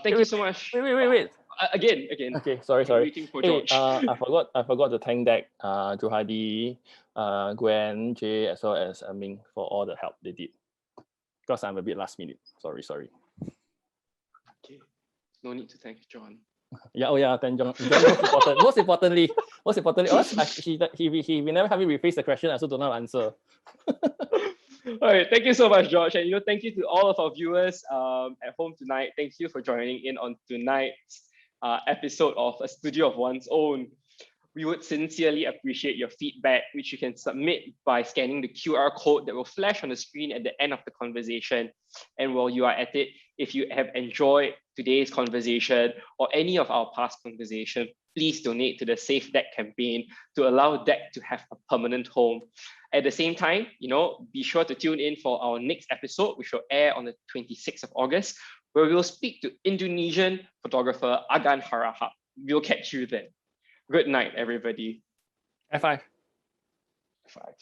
thank you so much. Wait. Again. Okay, sorry. Waiting for George. I forgot to thank Deck, Johadi, Gwen, Jay, as well as Ming for all the help they did. Because I'm a bit last minute. Sorry. Okay. No need to thank John. Yeah, thank John. Most importantly, he never have me rephrase the question. I also don't know how to answer. All right, thank you so much, George, and thank you to all of our viewers at home tonight. Thank you for joining in on tonight's episode of A Studio of One's Own. We would sincerely appreciate your feedback, which you can submit by scanning the QR code that will flash on the screen at the end of the conversation. And while you are at it, if you have enjoyed today's conversation or any of our past conversation, please donate to the Safe Deck campaign to allow Deck to have a permanent home. At the same time, be sure to tune in for our next episode, which will air on the 26th of August, where we will speak to Indonesian photographer Agan Harahap. We'll catch you then. Good night, everybody. F5. Five.